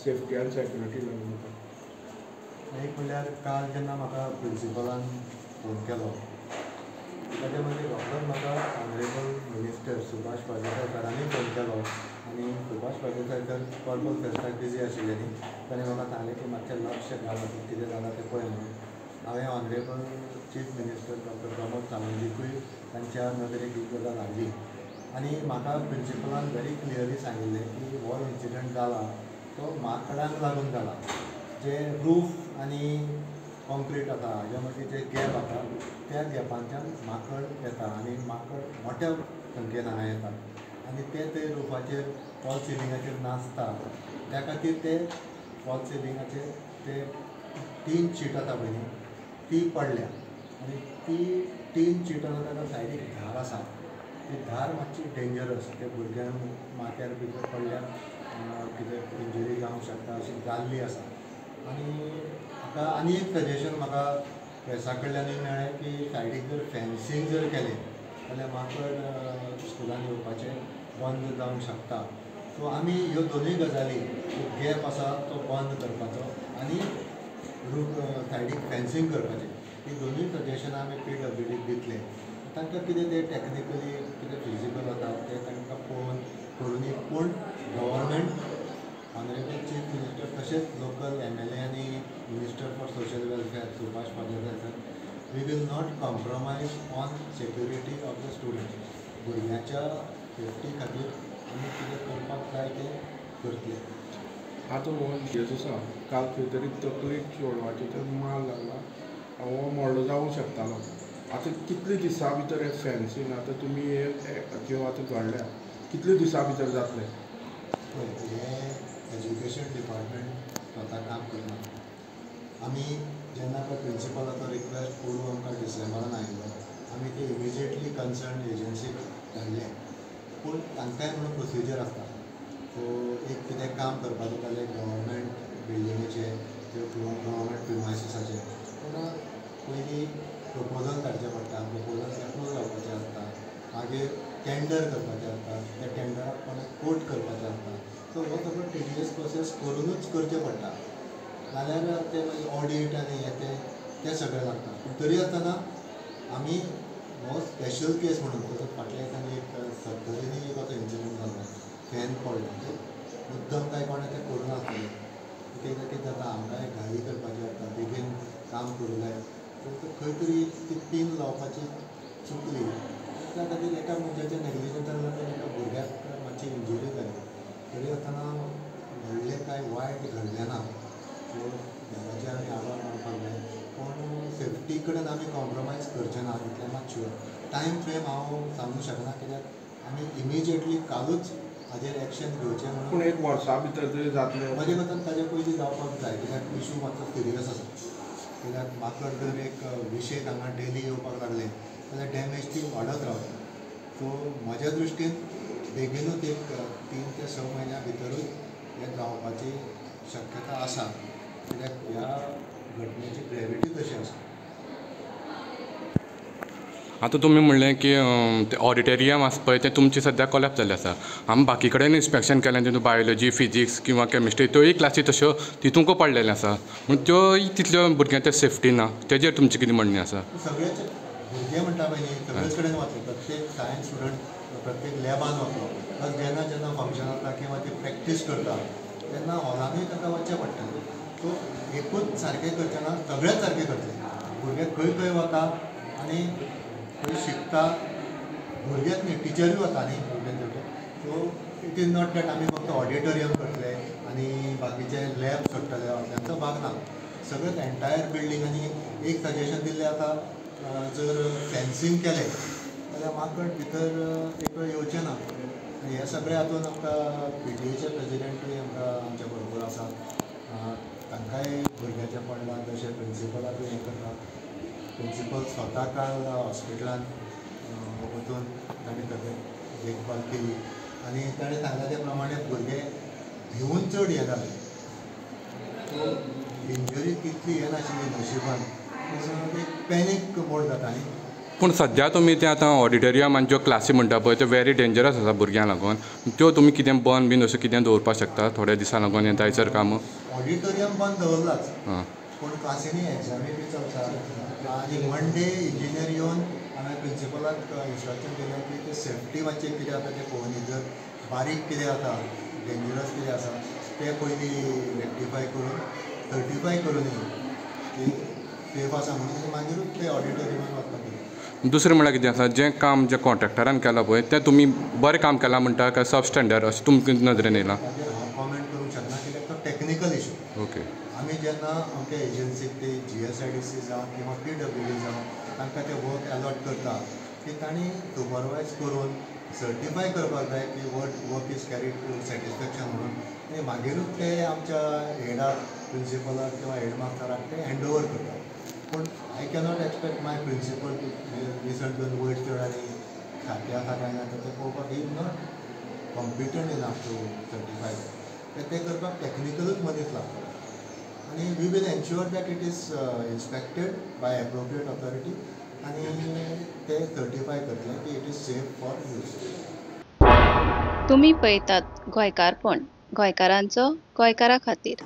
Safety आनी security लागून म्हाका एक म्हणल्यार काल जेन्ना म्हाका प्रिंसिपलान फोन केलो ताचे मागीर रोखडोच म्हाका ऑनरेबल मिनिस्टर सुभाष पालेकर सरांनी फोन केलो आनी सुभाष पालेकर सर पर्पल फेस्टाक बिजी आशिल्ले न्ही ताणें म्हाका सांगलें की मातशें लक्ष घाल कितें जालां तें पळय म्हणून हांवें honourable chief minister doctor Pramod सावंतूय तांच्या नदरेक ही गजाल हाडली आनी म्हाका प्रिंसिपलान वेरी क्लियरली सांगिल्लें की हो इन्सिडंट जाला तो माकडांक लागून जाला जे रूफ आनी कॉन्क्रीट आसा हाज्या मदीं जे गॅप आसा त्या गॅपांच्यान माकड येता आनी माकड मोठ्या संख्येन हांगा येतात आनी ते रुफाचेर फॉल सिलिंगाचेर नाचता त्या खातीर ते फॉल सिलिंगाचेर ते 3 शीट आसा पळय न्ही ती पडल्या आनी ती 3 शीटान ताका सायडीक धार आसा ती धार मातशी डेंजरस ते भुरग्यांक माथ्यार भितर पडल्यार कितें इंजरी जावंक शकता अशी जाल्ली आसा आनी म्हाका आनी एक सजेशन म्हाका प्रेसा कडल्यानूय मेळ्ळें की सायडीक जर फेन्सींग जर केलें जाल्यार माकड स्कुलान येवपाचें बंद जावंक शकता सो आमी ह्यो दोनूय गजाली गॅप आसा तो बंद करपाचो आनी सायडीक फेन्सींग करपाचें ही दोनूय सजेशनां आमी PWDक दितले तांकां कितें तें टॅक्निकली कितें फिजिबल आसा तें तांकां पळोवन करूनी पूण गव्हर्मेंट ऑनरेबल चीफ मिनिस्टर तशेंच लोकल MLA आनी minister for social welfare Subhash Palekar sir we will not compromise on security of the students भुरग्याच्या सेफ्टी खातीर आमी कितें करपाक जाय तें करतले आतां हो विशय आसा काल खंय तरी तकलेक चेडवाचे तर मार लागला हो मोडलो जावंक शकतालो आतां कितले दिसा भितर हे फेन्सींग आतां तुमी ज्यो आतां घडल्या कितले दिसा भितर जातले हें एज्युकेशन डिपार्टमेंट स्वता काम करना आमी जेन्ना पळय प्रिंसिपलाचो रिक्वेस्ट करून आमकां डिसेंबरान आयिल्लो आमी ते इमिजिएटली कन्सर्न एजन्सीक धाडले पूण तांकांय म्हणून प्रोसिजर आसता सो एक कितें काम करपाचें जाल्यार गव्हर्मेंट बिल्डिंगेचे गव्हर्मेंट प्रिमायसिसाचे पूण पयलीं प्रपोजल धाडचें पडटा प्रपोजल एप्रूव जावपाचें आसता मागीर टेंडर करपाचें आसता त्या टेंडराक कोणाक कोट करपाचें आसता सो हो सगळो टिडियस प्रोसेस करूनच करचें पडटा नाल्यार ते मागीर ऑडीट आनी हें तें सगळें लागता पूण तरी आसतना आमी हो स्पेशल केस म्हणून तसोच फाटल्या दिसांनी एक सत्तरींनी एक असो इन्सिडंट जाल्लो फॅन पडलो म्हणजे मुद्दम कांय कोणें तें करूं नासलें कितें जाता आमकांय घाई करपाचें आसता बेगीन काम करूं जाय सो खंय तरी ती पीन लावपाची चुकली त्या खातीर एका मनशाच्या नेग्लिजन्सान लागून एका भुरग्याक मातशी इंजुरी जाली तरी आसतना व्हडलें कांय वायट घडलें ना सो देवाचे आमी आभार मानपाक जाय पूण सेफ्टी कडेन आमी कॉम्प्रोमायज करचें ना इतलें मात शुअर टायम फ्रेम हांव सांगूंक शकना कित्याक आमी इमिजिएटली कालूच हाजेर एक्शन घेवचें म्हणून पूण एक वर्सा भितर तरी जातलें म्हजे मतान ताजे पयलीं जावपाक जाय कित्याक इशू मातसो सिरियस आसा कित्याक माकड जर एक विशेक हांगा डेली येवपाक लागले जाल्यार डॅमेज ती वाडत रावता सो म्हज्या दृश्टीन बेगीनूच एक 3 ते 6 म्हयन्या भितरूच हें जावपाची शक्यता आसा कित्याक ह्या घटनेची ग्रेविटी तशी आसा आतां तुमी म्हणलें की ते ऑडिटोरियम आसा पळय तें तुमचें सद्या कोलॅप्स जाल्लें आसा आमी बाकी कडेन इन्स्पेक्शन केलें तितून बायोलॉजी फिजिक्स किंवा केमिस्ट्री त्योय क्लासी तश्यो तितूंकूय पडलेल्यो आसा पूण त्योय तितल्यो भुरग्यांच्या सेफ्टी ना तेजेर तुमचें कितें म्हणणें आसा सगळेच भुरगे म्हणटा पळय न्ही सगळेच कडेन वतले प्रत्येक सायन्स स्टुडंट प्रत्येक लॅबान वतलो प्लस जेन्ना फंक्शन आसता किंवा ती प्रॅक्टीस करता तेन्ना हॉलानूय ताका वचचें पडटा सो एकूच सारकें करचें ना सगळेंच सारकें करतले भुरगे खंय खंय वता आनी खंय शिकता भुरगेच न्ही टिचरूय वता न्ही भुरग्यांचे so it is not that आमी फक्त ऑडिटोरियम करतले आनी बाकीचे लॅब सोडटले तांचो भाग ना सगळेंच एंटायर बिल्डिंगांनी एक सजेशन दिल्लें आतां जर फेन्सींग केलें जाल्यार माकड भितर एक वेळ येवचें ना हे सगळे हातूंत आमकां PTAचे प्रेजिडेंटूय आमकां आमच्या बरोबर आसा तांकांय भुरग्याचें पडलां तशें प्रिंसिपलाकूय हें करता प्रिंसिपल स्वता काल हॉस्पिटलान वचून ताणें ताची देखभाल केली आनी ताणें सांगला त्या प्रमाणे भुरगे भिवून चड हें जाले सो इंजरी तितली हें नाशिल्ली नशिबान पूण एक पॅनीक मोड जाता न्ही पूण सध्या तुमी ते आतां ऑडिटोरियमान ज्यो क्लासी म्हणटा पळय त्यो व्हेरी डेंजरस आसा भुरग्यांक लागून त्यो तुमी कितें बंद बीन अशें कितें दवरपाक शकता थोड्या दिसां लागून हें जायसर काम ऑडिटोरियम बंद दवरलाच हां पूण क्लासीनी एग्जामी बी चलता आनी मंडे इंजिनियर येवन हांवें प्रिंसिपलाक इन्स्ट्रक्शन दिलें की ते सेफ्टी मातशें कितें जाता तें पळोवन जर बारीक कितें जाता डेंजरस कितें आसा तें पयलीं रेक्टिफाय करून सर्टिफाय करून की सेफ आसा म्हणून मागीरूच ते ऑडिटोरियमान वचपाक दुसरें म्हळ्यार कितें आसा जें काम जें कॉन्ट्रॅक्टरान केलां पळय तें तुमी बरें काम केलां म्हणटा काय सब स्टँडर्ड अशें तुमच्या नदरेन येयलां ताजेर हांव कॉमेंट करूंक शकना कित्याक तो टॅक्निकल इशू ओके आमी जेन्ना आमच्या एजन्सीक ते GSIDC जावं किंवा PWD जावं तांकां तें वर्क अलॉट करता की तांणी सुपरवायज करून सर्टिफाय करपाक जाय की work is carried to satisfaction म्हणून आनी मागीरूच ते आमच्या हेडाक प्रिंसिपलाक किंवा हेडमास्टराक ते हँड ओवर करता पूण I cannot expect my principal result दोन वयर चड आनी सारकें आसा काय ना तें पळोवपाक is not competent enough to certify ते करपाक टॅक्निकलूच मनीस लागता आनी we will ensure that it is inspected by appropriate authority आनी ते सर्टिफाय करतले की it is safe for use. तुम्ही पळयतात गोंयकारपण गोंयकारांचो गोंयकारा खातीर.